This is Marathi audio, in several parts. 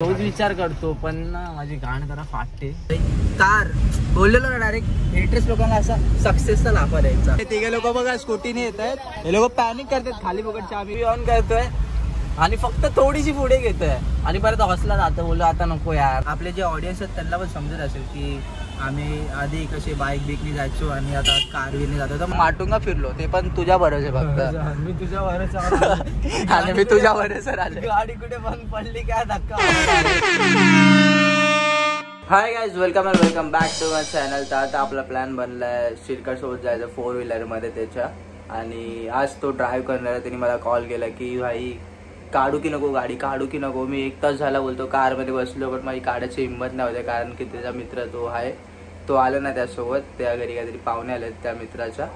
रोज विचार करतो पण ना माझी गाण जरा फाटते. कार बोललेलो ना डायरेक्ट इंटरेस्ट लोकांना असा सक्सेसचा लाभा द्यायचा. तिघे लोक बघा स्कूटीने येत आहेत, हे लोक पॅनिक करतात खाली बघत चाबी ऑन करतोय आणि फक्त थोडीशी पुढे घेतोय आणि परत हॉसला जातं. बोललो आता नको यार. आपले जे ऑडियन्स आहेत त्यांना पण समजत असेल की आम्ही आधी कसे बाईक बिकनी जायचो आणि आता कार विरने जातो. तर माटुंगा फिरलो ते पण तुझ्या भरोसे फक्त. मी तुझ्या भरोसा आणि मी तुझ्या भरोसे आले. गाडी कुठे बंद पडली काय धक्का. Hi guys, welcome and welcome back to my channel. तर आता आपला प्लॅन बनलाय शिरकर सोबत जायचं 4 व्हीलरमध्ये त्याच्या. आणि आज तो ड्राईव्ह करणार आहे. त्याने मला कॉल केला की भाई काढू की नको गाडी, काढू की नको. मी 1 तास झाला बोलतो कारमध्ये बसलो, पण माझी काढायची हिंमत नाही होते कारण की त्याचा मित्र तो आहे, तो आला ना त्यासोबत. त्या घरी काहीतरी पाहुणे आलेत त्या मित्राच्या.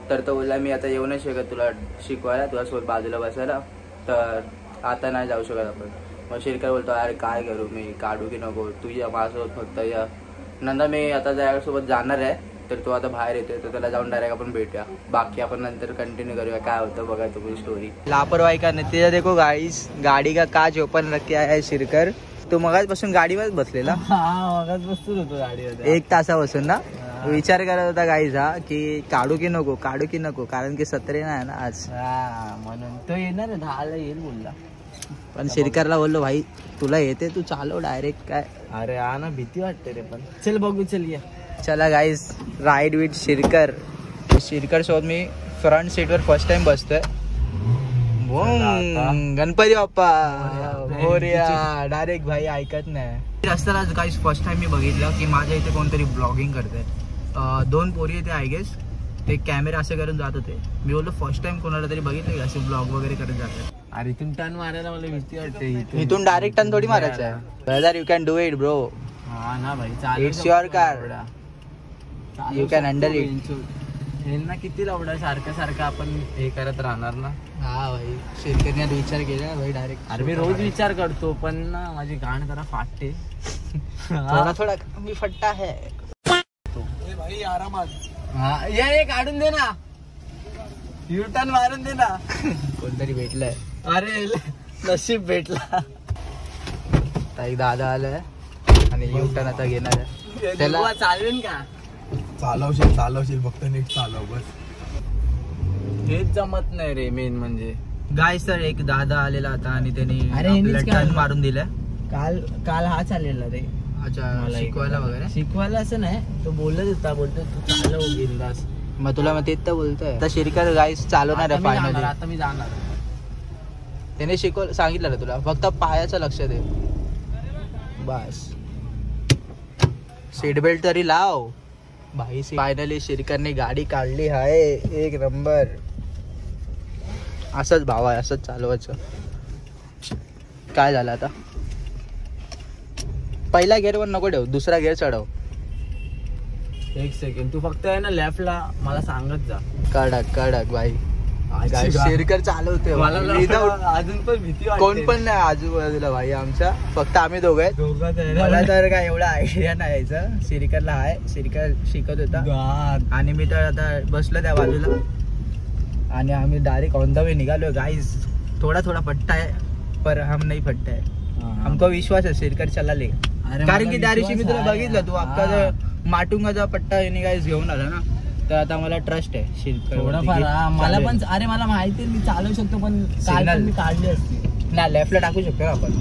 तर तो बोलला मी आता येऊ नाही शकत तुला शिकवायला, तुझ्यासोबत बाजूला बसायला, तर आता नाही जाऊ शकत आपण. मग शिरकर बोलतो अरे काय करू मी, काढू की नको, तू या माझ्यासोबत फक्त या. नंतर मी आता त्यासोबत जाणार आहे, तर तो आता बाहेर येतोय, तर त्याला जाऊन डायरेक्ट आपण भेटूया. बाकी आपण नंतर कंटिन्यू करूया काय होतं बघा तुम्ही स्टोरी. लापरवाही का नाही ते देखो गाईस, गाडी का काच ओपन रखे आहे शिरकर. तो मगाचपासून गाडीवर बसलेला. मगाच बसतोच होतो गाडीवर 1 तासापासून ना. विचार करत होता गाईज हा की काढू की नको, काढू की नको, कारण की 17 नाही ना आज. म्हणून तो येणार आहे 10ला येईल बोलला. पण शिरकरला बोललो भाई तुला येते तू चालव डायरेक्ट काय. अरे हा ना, भीती वाटते रे. पण चल बघू, चल या. चला guys, ride with Shirkar. Shirkar सोबत मी फ्रंट सीटवर फर्स्ट टाइम बसतोय. गणपती बाप्पा मोरया. डायरेक्ट भाई ऐकत नाही. रस्त्याला गाईज फर्स्ट टाइम मी बघितलं की माझ्या इथे कोणतरी ब्लॉगिंग करते. 2 पोरी येते आय गेस. ते कॅमेरा असे करून जात होते. मी बोललो फर्स्ट टाइम कोणाला तरी बघितलं की असे ब्लॉग वगैरे करत जातात. अरे इथून टर्न मारायला मला भीती वाटते. इथून डायरेक्ट टर्न थोडी मारायचं आहे. Brother you can do it bro. हा ना भाई, चालेल. It's your car, you can handle it. यांना किती लावडा सारखं सारखं आपण हे करत राहणार ना. हा भाई, शिरकरने विचार केला भाई डायरेक्ट. अरे मी रोज विचार करतो पण ना माझी गाण जरा फाटते. थोडा थोडा मी फट्टा है भाई आरामात. हा ये काढून दे ना, युटर्न मारून दे ना. कोणतरी भेटलंय. अरे नशीब भेटला. ताई दादा आलाय आणि युटर्न आता घेणार आहे. त्याला चालवेन का? चालवशील फक्त नीट चालव बस. हेच जमत नाही रे मेन म्हणजे. गाईस तर एक दादा आलेला आता आणि त्यांनी ह्यांनीच टर्न मारून दिलं. काल हा चाललेला रे. अच्छा, शिकवायला वगैरे. शिकवायला असं नाही, तो बोलत होता, बोलतो तू चालव बिंदास. मग तुला मग तेच तर बोलतोय. आता शिरकर गाईस चालवणार आहे फायनली. आता मी जाणार. त्याने सांगितलं ना तुला, फक्त पायाचं लक्ष दे बस. सीट बेल्ट तरी लाव भाई. फायनली शिरकरने गाडी काढली आहे. 1 नंबर. असंच भाव आहे, असंच चालवायचं. काय झालं आता, पहिला गिअरवर नको ठेव, दुसरा गिअर चढव. 1 सेकंड तू फक्त आहे ना लेफ्टला मला सांगत जा. कडक भाई. शिरकर चालवतोय मला अजून पण भीती वाटते. कोण पण नाही आजूबाजूला भाई आमच्या, फक्त आम्ही दोघं आहेत. मला तर काय एवढा आयडिया नाही यायचं. शिरकरला आहे, शिरकर शिकत होता आणि मी तर आता बसलो त्या बाजूला आणि आम्ही डायरेक्ट ऑन द वे निघालो. गाईज थोडा पट्टा है पर हम नहीं फटते है. हमको विश्वास है शिरकर चला ले. कारण की त्या दिवशी मी तुला बघितलं, तू आपला माटुंगाचा पट्टा गाईज घेऊन आला ना, तर आता मला ट्रस्ट आहे शिरकर. मला पण. अरे मला माहिती मी चालवू शकतो, पण काल मी काढली असती ना. लेफ्टला टाकू शकतो ना आपण.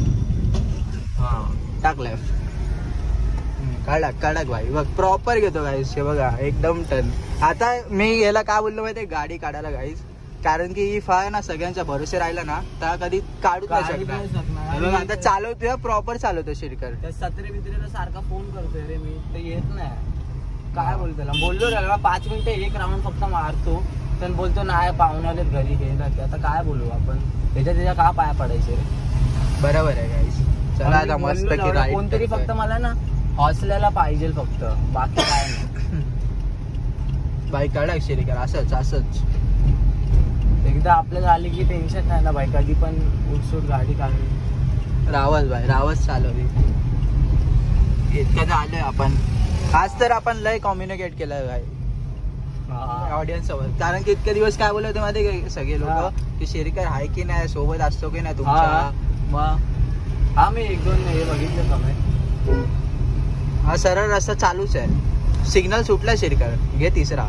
हा टाक लेफ्ट. कडक भाई बघ, प्रॉपर घेतो गाईस. हे बघा एकदम टर्न. आता मी याला काय बोललो माहिती, गाडी काढायला गाईस, कारण की इफ आहे ना सगळ्यांच्या भरोसे राहिला ना तर कधी काढूच नाही शकणार. आता चालवतोय, प्रॉपर चालवतो शिरकर. त्या 17 सारखा फोन करतोय रे मी, तर येत नाही. काय बोलतो त्याला, बोललो रे 5 मिनिटं 1 राऊंड फक्त मारतो, पण बोलतो नाही पाहुणे आलेत घरी हे ना. आता काय बोलू आपण, त्याच्या का पाया पडायचे रे. बरोबर आहे गाईस. चला आता मस्त की कोणतरी फक्त मला ना हॉस्टेलला पाहिजे फक्त, बाकी काय नाही. बाई कडक शिरकर. असंच एकदा आपल्याला आली की टेन्शन नाही ना बाई, कधी पण उठसूट गाडी काढली. रावस चालवली. इतकं आलोय आपण आज, तर आपण लय कम्युनिकेट केलं भाई ऑडियन्स सोबत. कारण की इतके दिवस काय बोलत होते माहिती सगळे लोक की शिरकर आहे की नाही, सोबत असतो की नाही तुमच्या. हा मी 1-2 हे बघितले कमेंट. हा सरळ रस्ता चालूच आहे. सिग्नल सुटला शिरकर, घे तिसरा.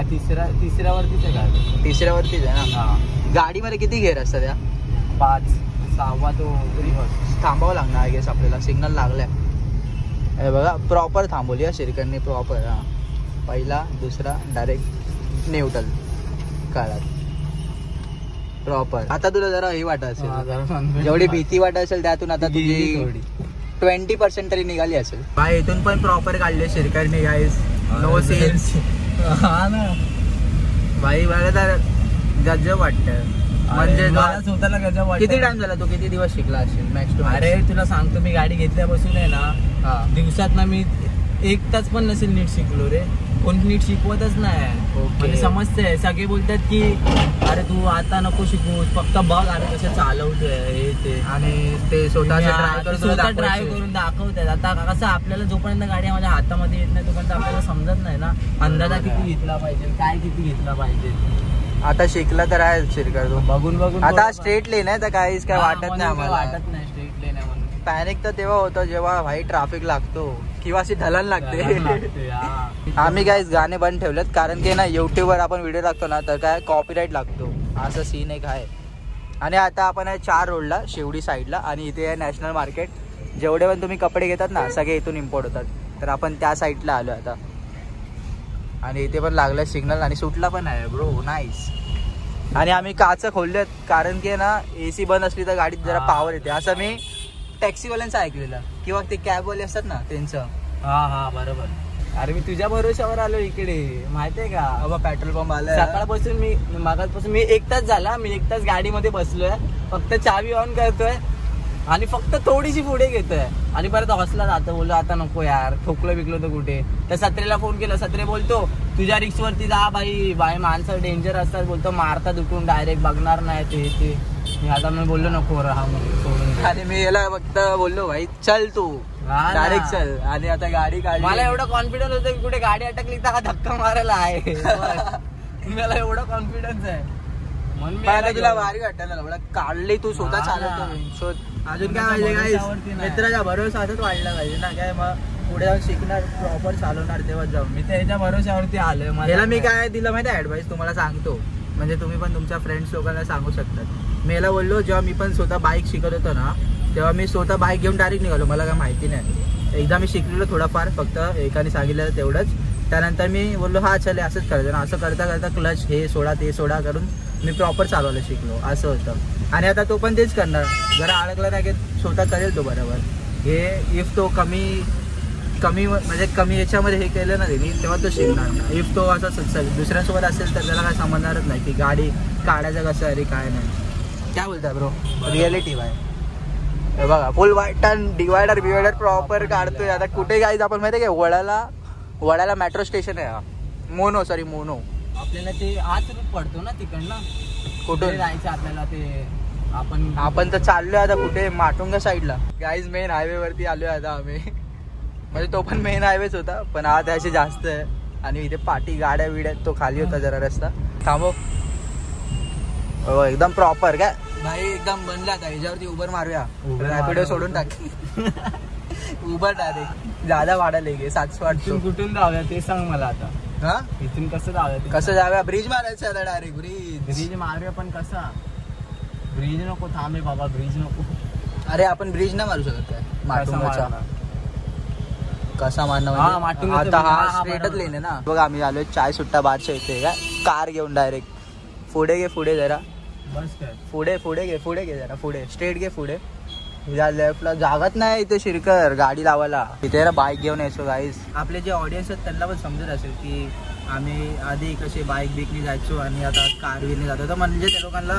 तिसऱ्यावरतीच आहे गाडी. तिसऱ्यावरतीच आहे ना. हा गाडीमध्ये किती गेअर असतात त्या? 5, 6 तो रिव्हर्स. थांबावं लागणार आय गेस आपल्याला. सिग्नल लागलाय हे बघा. प्रॉपर थांबवली हा शिरकरने, प्रॉपर. हा पहिला, दुसरा, डायरेक्ट न्यूट्रल काळात प्रॉपर. आता तुला जरा हे वाटत असेल, जेवढी भीती वाटत असेल त्यातून आता तुझी 20% तरी निघाली असेल. बाय इथून पण प्रॉपर काढले शिरकरने गाईस. No scenes. हा ना भाई बघा तर गजब वाटतं. म्हणजे मला स्वतःला गजब वाटतं. किती टाइम झाला, तू किती दिवस शिकला असेल मॅक्स टू? अरे तुला सांगतो, मी गाडी घेतल्यापासून आहे ना, दिवसात ना मी 1 तास पण नसेल नीट शिकलो रे. कोण नीट शिकवतच नाही. म्हणजे समजतंय, सगळे बोलतात की अरे तू आता नको शिकू, फक्त बघ अरे कसं चालवतोय हे ते. आणि ते स्वतः ट्राय करून दाखवतात. आता कसं आपल्याला जोपर्यंत गाडी माझ्या हातामध्ये येत नाही तोपर्यंत आपल्याला समजत नाही ना अंदाजा किती घेतला पाहिजे, काय किती घेतला पाहिजे. आता शिकला तर आहे शिरकर तू. बघून आता स्ट्रेट लेन आहे तर काहीच काय वाटत नाही आम्हाला. वाटत नाही स्ट्रेट लेन आहे म्हणून. पॅनिक तर तेव्हा होतं जेव्हा भाई ट्रॅफिक लागतो किंवा अशी ढलान लागते. आम्ही काहीच गाणे बंद ठेवलेत कारण की ना युट्यूबवर आपण व्हिडिओ टाकतो ना तर काय कॉपीराईट लागतो, असं सीन एक आहे. आणि आता आपण आहे 4 रोडला, शिवडी साईडला, आणि इथे आहे नॅशनल मार्केट. जेवढे पण तुम्ही कपडे घेतात ना सगळे इथून इम्पोर्ट होतात, तर आपण त्या साईडला आलो आता. आणि इथे पण लागलं सिग्नल आणि सुटला पण आहे ब्रो, नाईस. आणि आम्ही काच खोललेत कारण की ना AC बंद असली तर गाडीत जरा पॉवर येते, असं मी टॅक्सीवाल्यांचं ऐकलेलं किंवा ते कॅबवाले असतात ना त्यांचं. हा बरोबर. अरे मी तुझ्या भरोशावर आलो इकडे, माहितीये का? बाबा पेट्रोल पंप आला. सकाळपासून मी मागापासून मी 1 तास झाला, मी 1 तास गाडीमध्ये बसलोय, फक्त चावी ऑन करतोय आणि फक्त थोडीशी पुढे घेतोय आणि परत हॉस्टला जातो. बोललो आता नको यार, ठोकलो बिकलो तर कुठे. तर सत्रेला फोन केला, सत्रे बोलतो तुझ्या रिक्सवरती जा बाई, माणसं डेंजर असतात, बोलतो मारतात उठून डायरेक्ट, बघणार नाही ते. मी आता मी बोललो नको राहा म्हणून सोडून. आणि मी याला फक्त बोललो भाई चल तू डायरेक्ट चल. आणि आता गाडी काढली. मला एवढं कॉन्फिडन्स होतं की कुठे गाडी अटकली तर हा धक्का मारायला आहे. मला एवढं कॉन्फिडन्स आहे म्हणून तुला भारी वाटायला काढली तू स्वतः चालवतो. अजून काय पाहिजे काय, मित्राच्या भरोसा असंच वाढला पाहिजे ना. काय मग पुढे जाऊन शिकणार, प्रॉपर चालवणार तेव्हा जाऊन. मी त्याच्या भरोशावरती आलोय. याला मी काय दिलं माहिती आहे ऍडवाइस, तुम्हाला सांगतो, म्हणजे तुम्ही पण तुमच्या फ्रेंड्स लोकांना सांगू शकतात. मी याला बोललो जेव्हा मी पण स्वतः बाईक शिकत होतो ना तेव्हा मी स्वतः बाईक घेऊन डायरेक्ट निघालो, मला काय माहिती नाही. एकदा मी शिकलेलो थोडाफार, फक्त एकाने सांगितलं तेवढंच. त्यानंतर मी बोललो हा चले असंच करायचं ना. असं करता करता क्लच हे सोडा ते सोडा करून मी प्रॉपर चालवायला शिकलो, असं होतं. आणि आता तो पण तेच करणार, जरा अडकला नाही की स्वतः करेल तो बरोबर. हे इफ तो कमी म्हणजे कमी याच्यामध्ये हे केलं ना त्यांनी तेव्हा तो शिकणार. इफ तो असं दुसऱ्यांसोबत असेल तर त्याला काय समजणारच नाही की गाडी काढायचं कसं अरे काय नाही. काय बोलता ब्रो, रिअलिटी बाय. बघा फुल वाईट डिवायडर प्रॉपर काढतोय. आता कुठे गाईज आपण माहिती आहे का, वडाला मेट्रो स्टेशन आहे, मोनो आपल्याला ते आज रूट पडतो ना तिकडनं. कुठून जायचं आपल्याला ते, आपण तर चाललोय आता कुठे, माटुंगा साईडला गाईज. मेन हायवे वरती आलोय आता आम्ही. म्हणजे तो पण मेन हायवेच होता पण आज असे जास्त आहे. आणि इथे पाठी गाड्या विड्या, तो खाली होता जरा रस्ता. थांबव एकदम प्रॉपर काय भाई, एकदम बनला आता. ह्याच्यावरती उबर मारूया, रॅपिडो सोडून टाक. उबर डायरेक्ट जादा भाडं लेगे 700-800. कुठून जाऊया ते सांग मला आता. हा इथून कसं जाऊया, कसं जाऊया? ब्रिज मारायचं आता डायरेक्ट. ब्रिज मारूया पण कसा? ब्रिज नको, थांबे बाबा, ब्रिज नको. अरे आपण ब्रिज नाही मारू शकत काय माटुंगाचा? कसा मारणार? आता हा स्ट्रेटच लेन आहे ना. बघा आम्ही आलोय चाय सुट्टा बादशा इथे काय, कार घेऊन डायरेक्ट. पुढे जरा, बस काय पुढे घे जरा, पुढे स्ट्रेट घे पुढे. लेफ्टला जागाच नाही इथे शिरकर गाडी लावायला. इथे बाईक घेऊन यायचो गाईज. आपले जे ऑडियन्स आहेत त्यांना पण समजत असेल की आम्ही आधी कसे बाईक बिकनी जायचो आणि आता कार बिरने जातो. तर म्हणजे त्या लोकांना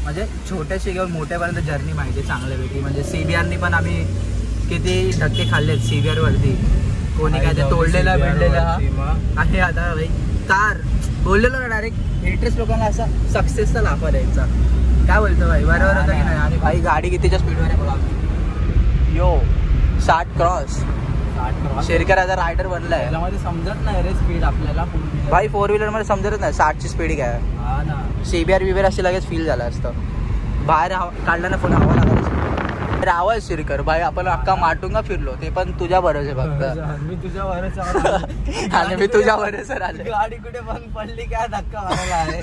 म्हणजे छोट्याशी घेऊन मोठ्यापर्यंत जर्नी माहिती चांगल्यापैकी. म्हणजे CBRनी पण आम्ही किती धक्के खाल्लेत CBR वरती. कोणी काय ते तोडलेला बिडलेला आहे. आता भाई कार बोललेलो ना डायरेक्ट इंटरेस्ट लोकांना असा सक्सेसचा लाफा द्यायचा. काय बोलतो भाई, बरोबर होतं की नाही? आणि भाई गाडी कितीच्या स्पीडवर आहे बघा. यो 60 क्रॉस. शेरकर आता रायडर बनलाय. त्यामध्ये समजत नाही रे स्पीड आपल्याला. भाई 4 व्हीलर मध्ये समजत नाही 60ची स्पीड काय. हा ना, CBR अशी लगेच फील झालं असतं. बाहेर काढला ना फोन हवा लागत. रावळ शिरकर भाई आपण अख्खा माटुंगा फिरलो ते पण तुझ्या भरोसे फक्त मी तुझ्या भरोसा आणि मी तुझ्या भरोसे आले. गाडी कुठे बंद पडली काय धक्का मारायला आहे.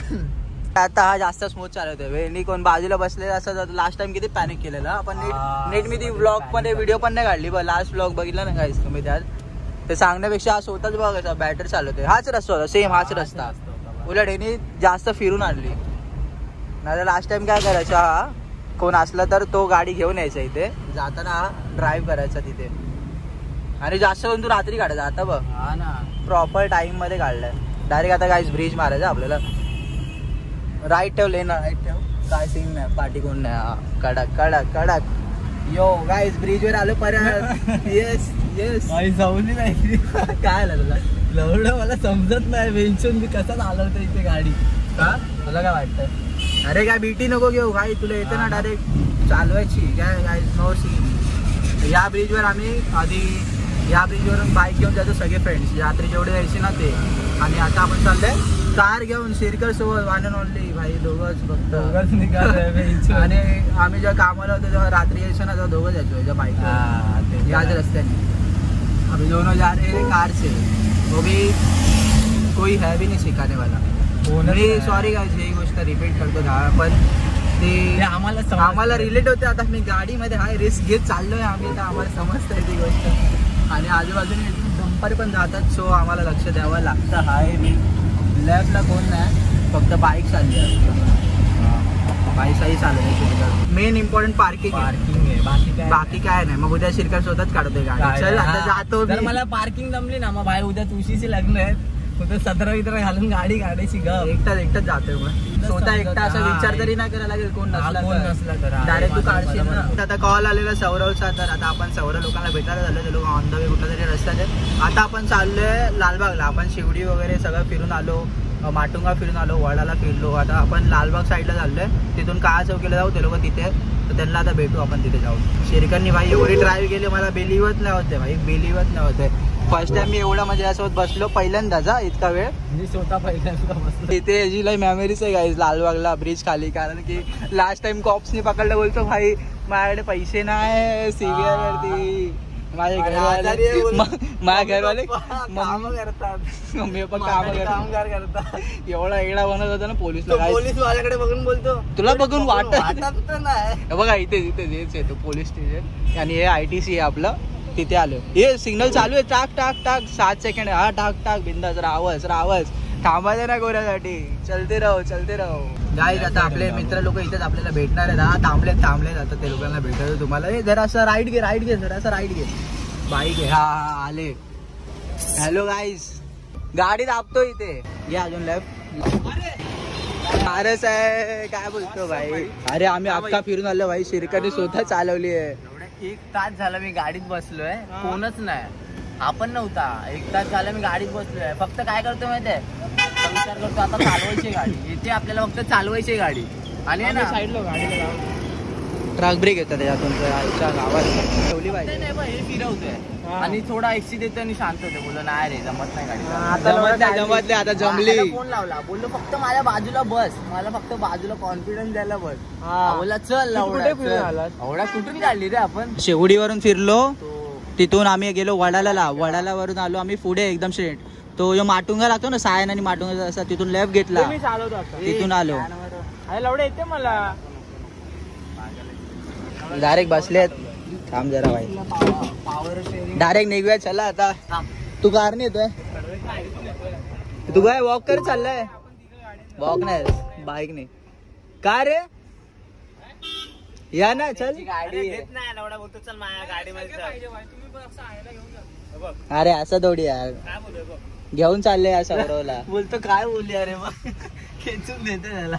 आता हा जास्त स्मूथ चालवतोय वेणी कोण बाजूला बसले असं लास्ट टाइम किती पॅनिक केलेलं आपण नीट मी ती व्लॉग मध्ये व्हिडिओ पण नाही काढली लास्ट व्लॉग बघितला ना गाईस तुम्ही त्यात ते सांगण्यापेक्षा हा स्वतःच बघायचा बॅटर चालवतोय हाच रस्ता होता सेम हाच रस्ता उलट ह्यानी जास्त फिरून आणली नाही लास्ट टाइम काय करायचं हा कोण असला तर तो गाडी घेऊन यायचा इथे जाताना हा ड्राईव्ह करायचा तिथे आणि जास्त करून तू रात्री काढायचा आता बघ हा ना प्रॉपर टाइम मध्ये काढलाय डायरेक्ट आता गाईस ब्रिज मारायचा आपल्याला राईट ठेव लेना राईट ठेव काय सीन नाही पाठी कोण नाही कडक कडक कडक यो गाईस ब्रिज वर आलो परत येस येस काही जाऊन नाही काय आलं तुला एवढं मला समजत नाही वेंचून मी कसा चालवतो इथे गाडी का तुला काय वाटतंय. अरे काय बीटी नको घेऊ भाई तुला येतं ना डायरेक्ट चालवायची काय काय नो सीन. या ब्रिज वर आम्ही आधी या ब्रिज वरून बाईक घेऊन जातो सगळे फ्रेंड्स रात्री जेवढे जायचे ना ते आणि आता आपण चाललोय कार घेऊन शिरकर सोबत वन अँड ओनली भाई दोघंच फक्त आणि आम्ही जेव्हा कामाला होतो तेव्हा रात्री यायचो ना तेव्हा दोघं जायचो बाईक याच रस्त्याने अभी दोनों जा रहे हैं कार से वो भी कोई है भी नहीं सिखाने वाला. मी सॉरी गाईज ही गोष्ट रिपीट करतो ना पण ते आम्हाला रिलेट होते आता मी गाडीमध्ये हाय रिस्क घेत चाललोय आम्ही तर आम्हाला समजतंय ती गोष्ट आणि आजूबाजूने डंपर पण जातात सो आम्हाला लक्ष द्यावं लागतं. हाय मी लेफ्टला कोण नाही फक्त बाईक चालली बाईकही चालू मेन इम्पॉर्टंट पार्किंग आहे बाकी काय नाही मग उद्या शिरकर स्वतःच काढतोय गाडी चल आता जातो जर मला पार्किंग जमली ना मग भाई उद्या तुळशीचे लग्न आहे उद्या 17 घालून गाडी काढायची ग एकटाच जातोय मग स्वतः एकटा असा विचार तरी नाही करायला लागेल कोण नसला तर डायरेक्ट तू काढशील ना. आता कॉल आलेला सौरवचा तर आता आपण सौरव लोकांना भेटायला झालो ते लोक ऑन द वे कुठला तरी रस्त्यात आहे. आता आपण चाललोय लालबागला आपण शिवडी वगैरे सगळं फिरून आलो माटुंगा फिरून आलो वडाला फिरलो आता आपण लालबाग साईडला चाललोय तिथून काळा चौकीला जाऊ ते लोक तिथे तर त्यांना आता भेटू आपण तिथे जाऊ. शिरकरनी भाई एवढी ड्राईव्ह केली मला बिलीवच नाही होते भाई बिलीवच नाही होते. फर्स्ट टाइम मी एवढा म्हणजे यासोबत बसलो पहिल्यांदाच इतका वेळ मी स्वतः पहिल्यांदा बसलो. इथे याची लई मेमरीज आहे गाईज लालबागला ब्रिज खाली कारण की लास्ट टाइम कॉप्सनी पकडलं बोलतो भाई माझ्याकडे पैसे नाही सीबीआय वरती माझ्या घरवाले काम करतात मी पण कामगार करतात एवढा एवढा बनत होता ना पोलीसला पोलीस माझ्याकडे बघून बोलतो तुला बघून वाटत नाही बघा इथे हेच आहे तो पोलीस स्टेशन आणि हे ITC आहे आपलं तिथे आलो हे सिग्नल चालू आहे टाक टाक टाक 7 सेकंड हा टाक टाक बिंदास रावच थांबायचं ना गोऱ्यासाठी चलते राहो गाईज आता आपले मित्र लोक इथेच आपल्याला भेटणार आहेत हा थांबले आता ते लोकांना भेटायचं तुम्हाला जरा असं राईट घे जरा असं राईट घे बाईक आहे हा आले हॅलो गाईज गाडी दाबतो इथे या अजून लेफ्ट फारच आहे काय बोलतो भाई अरे आम्ही अख्खा फिरून आलो भाई शिरकरने स्वतः चालवली आहे. 1 तास झाला मी गाडीत बसलोय कोणच नाही आपण नव्हता 1 तास झाला मी गाडीत बसलोय फक्त काय करतो माहितीये विचार करतो आता चालवायची गाडी इथे आपल्याला फक्त चालवायची गाडी आणि ना साईडला गाडीला ट्रक ब्रेक येतात तुमच्या गावात ठेवली पाहिजे नाही हे फिरवतोय आणि थोडा एक्सी देतो आणि शांत होते बोललो नाही रे जमत नाही गाडी जमत आता जमली फोन लावला बोललो फक्त माझ्या बाजूला बस मला फक्त बाजूला कॉन्फिडन्स द्यायला बस बोला चल एवढा कुठून काढली रे आपण शेवडीवरून फिरलो तिथून आम्ही गेलो वडाला वरून आलो आम्ही पुढे एकदम स्ट्रेट तो जो माटुंगा राहतो ना सायन आणि माटुंगा असा तिथून लेफ्ट घेतला तिथून आलो येते मला डायरेक्ट बसलेत थांब जरा भाई डायरेक्ट निघूया चला आता तू कार नाही येतोय तू काय वॉक कर चाललाय वॉक नाही बाईक नाही का रे या ना चल अरे असं थोडी यार घेऊन चालले या सौरवला बोलतो काय बोलली अरे मग खेचून देते त्याला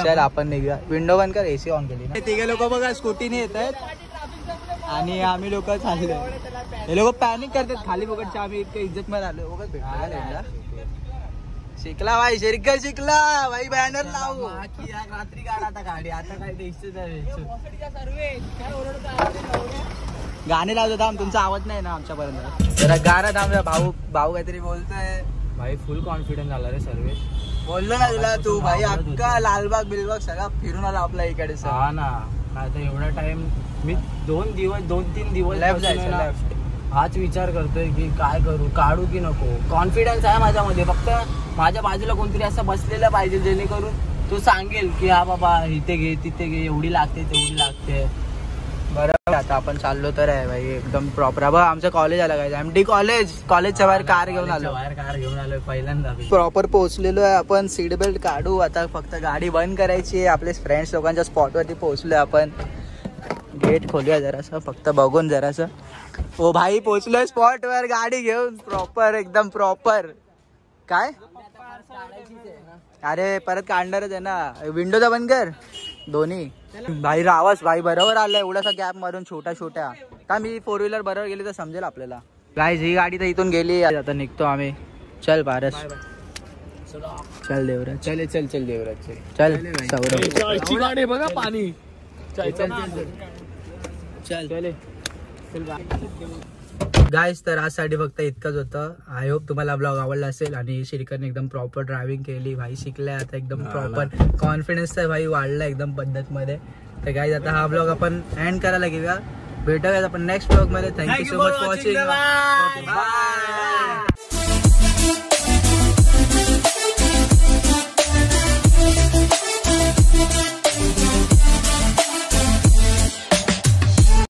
चल आपण निघूया विंडो बंद कर AC ऑन केली तिघे लोक बघा स्कूटीने येत आहेत आणि आम्ही लोक चालले हे लोक पॅनिक करतात खाली बघत आम्ही इतकं इज्जत मध्ये आलो बघत भेटला शिकला भाई शिकला भाई बॅनर लावू रात्री काढ आता गाडी आता काय गाणे लावतो थांब तुमचा आवाज नाही ना आमच्यापर्यंत जरा गाणं थांब भाऊ काहीतरी बोलतोय भाई फुल कॉन्फिडन्स झाला रे सर्वेश बोललो ना तुला तू भाई अख्खा लालबाग बिलबाग सगळा फिरून आला आपल्या इकडे हा ना नाही तर एवढा टाइम मी 2-3 दिवस लेफ्ट पासून आहे जायचं ना, लेफ्ट. हाच विचार करतोय की काय करू, काढू की नको. कॉन्फिडन्स आहे माझ्यामध्ये, फक्त माझ्या बाजूला कोणतरी असं बसलेलं पाहिजे जेणेकरून तो सांगेल की हा बाबा इथे घे तिथे घे, एवढी लागते तेवढी लागते. बरोबर. आता आपण चाललो तर आहे भाई एकदम प्रॉपर. बघ आमचं कॉलेज आलं काय, MD कॉलेजच्या बाहेर कार घेऊन आलो. बाहेर कार घेऊन आलोय पहिल्यांदा. प्रॉपर पोहोचलेलो आहे आपण. सीट बेल्ट काढू आता, फक्त गाडी बंद करायची आहे. आपले फ्रेंड्स लोकांच्या स्पॉटवरती पोहोचलोय आपण. गेट खोलूया जरासं, फक्त बघून जरासं. ओ भाई पोहोचलोय स्पॉटवर गाडी घेऊन प्रॉपर, एकदम प्रॉपर. काय अरे परत काढणारच आहे ना. विंडोचा बंद कर दोन्ही. भाई रावस भाई बरोबर आलाय, एवढासा गॅप मारून छोट्या का मी 4 व्हीलर बरोबर गेली तर समजेल आपल्याला. गाईज ही गाडी तर इथून गेली, आता निघतो आम्ही. चल पारस, चल देवराज, चल चल चल देवराज चल सौरभ. गाडी बघा पाणी. चल. गाईज तर आजसाठी फक्त इतकंच होतं. आय होप तुम्हाला ब्लॉग आवडला असेल. आणि श्रीकरने एकदम प्रॉपर ड्रायव्हिंग केली भाई, शिकलाय आता एकदम प्रॉपर. कॉन्फिडन्स तर भाई वाढला एकदम पद्धत मध्ये. तर गाईज आता हा ब्लॉग आपण एंड करायला घेऊया. भेटूया आपण नेक्स्ट ब्लॉग मध्ये. Thank you so much for watching. Bye.